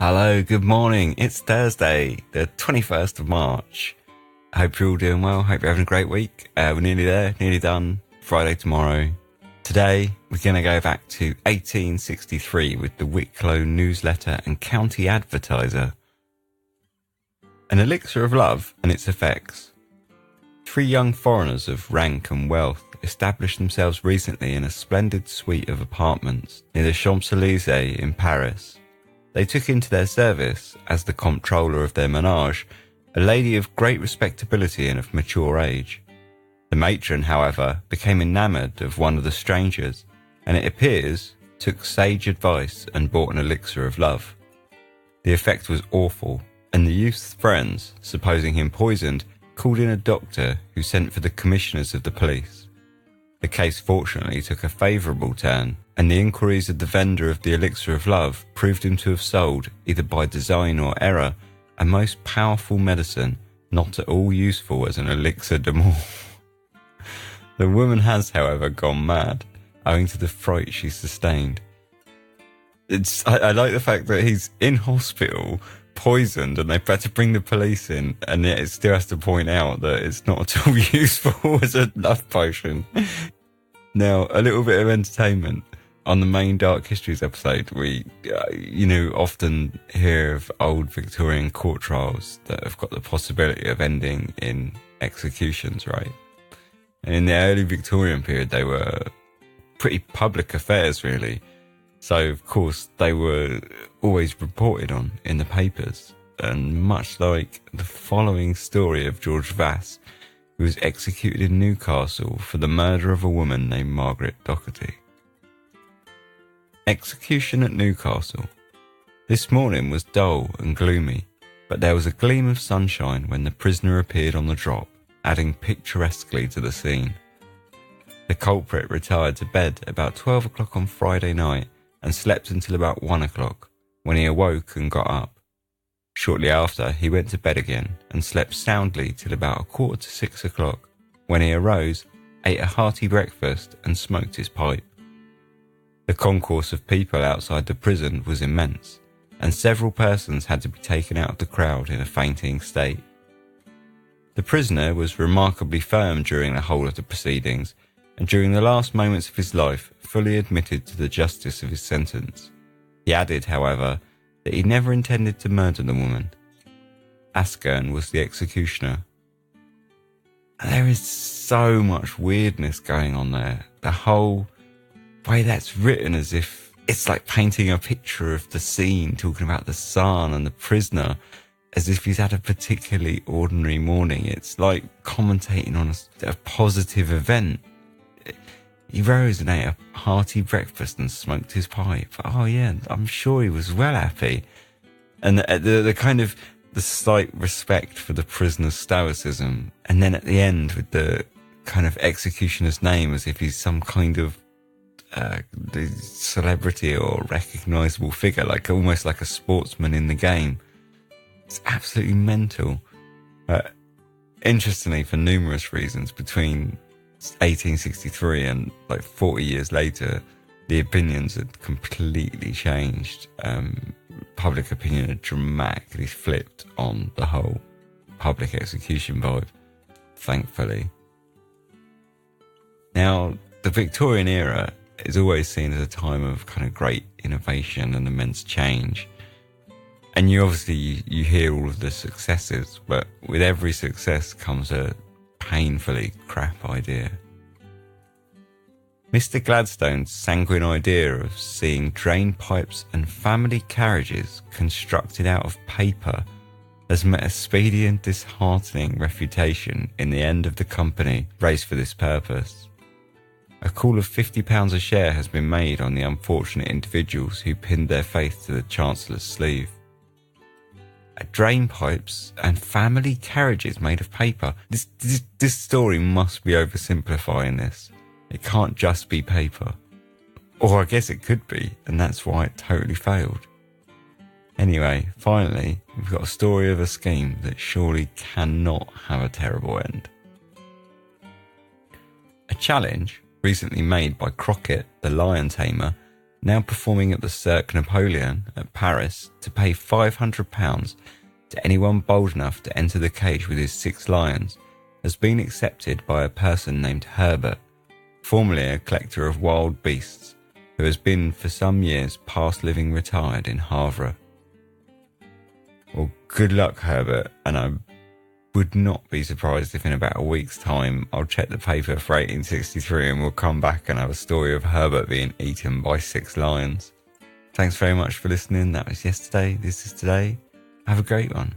Hello, good morning. It's Thursday, the 21st of March. I hope you're all doing well. Hope you're having a great week. We're nearly there, nearly done. Friday tomorrow. Today, we're going to go back to 1863 with the Wicklow newsletter and county advertiser. An elixir of love and its effects. 3 young foreigners of rank and wealth established themselves recently in a splendid suite of apartments near the Champs-Élysées in Paris. They took into their service, as the comptroller of their menage, a lady of great respectability and of mature age. The matron, however, became enamoured of one of the strangers, and it appears, took sage advice and bought an elixir of love. The effect was awful, and the youth's friends, supposing him poisoned, called in a doctor who sent for the commissioners of the police. The case fortunately took a favourable turn, and the inquiries of the vendor of the elixir of love proved him to have sold, either by design or error, a most powerful medicine, not at all useful as an elixir de mort. The woman has, however, gone mad, owing to the fright she sustained. I like the fact that he's in hospital, poisoned, and they've had to bring the police in, and yet it still has to point out that it's not at all useful as a love potion. Now, a little bit of entertainment. On the main Dark Histories episode, we, often hear of old Victorian court trials that have got the possibility of ending in executions, right? And in the early Victorian period, they were pretty public affairs, really. So, of course, they were always reported on in the papers. And much like the following story of George Vass, who was executed in Newcastle for the murder of a woman named Margaret Docherty. Execution at Newcastle. This morning was dull and gloomy, but there was a gleam of sunshine when the prisoner appeared on the drop, adding picturesquely to the scene. The culprit retired to bed about 12 o'clock on Friday night and slept until about 1 o'clock, when he awoke and got up. Shortly after, he went to bed again and slept soundly till about 5:45 o'clock, when he arose, ate a hearty breakfast and smoked his pipe. The concourse of people outside the prison was immense, and several persons had to be taken out of the crowd in a fainting state. The prisoner was remarkably firm during the whole of the proceedings, and during the last moments of his life fully admitted to the justice of his sentence. He added, however, that he never intended to murder the woman. Askern was the executioner. There is so much weirdness going on there. The whole way that's written, as if it's like painting a picture of the scene, talking about the sun and the prisoner, as if he's had a particularly ordinary morning. It's like commentating on a positive event. He rose and ate a hearty breakfast and smoked his pipe. Oh yeah, I'm sure he was well happy. And the kind of the slight respect for the prisoner's stoicism, and then at the end with the kind of executioner's name as if he's some kind of celebrity or recognisable figure, like almost like a sportsman in the game. It's absolutely mental. Interestingly, for numerous reasons, between 1863 and like 40 years later, the opinions had completely changed. Public opinion had dramatically flipped on the whole public execution vibe, thankfully. Now, the Victorian era is always seen as a time of kind of great innovation and immense change. And you hear all of the successes, but with every success comes a painfully crap idea. Mr. Gladstone's sanguine idea of seeing drain pipes and family carriages constructed out of paper has met a speedy and disheartening refutation in the end of the company raised for this purpose. A call of £50 a share has been made on the unfortunate individuals who pinned their faith to the Chancellor's sleeve. Drain pipes and family carriages made of paper. This story must be oversimplifying this. It can't just be paper. Or I guess it could be, and that's why it totally failed. Anyway, finally, we've got a story of a scheme that surely cannot have a terrible end. A challenge recently made by Crockett, the lion tamer, now performing at the Cirque Napoleon at Paris, to pay £500 to anyone bold enough to enter the cage with his 6 lions, has been accepted by a person named Herbert, formerly a collector of wild beasts, who has been for some years past living retired in Havre. Well, good luck, Herbert, and I would not be surprised if in about a week's time I'll check the paper for 1863 and we'll come back and have a story of Herbert being eaten by 6 lions. Thanks very much for listening. That was yesterday. This is today. Have a great one.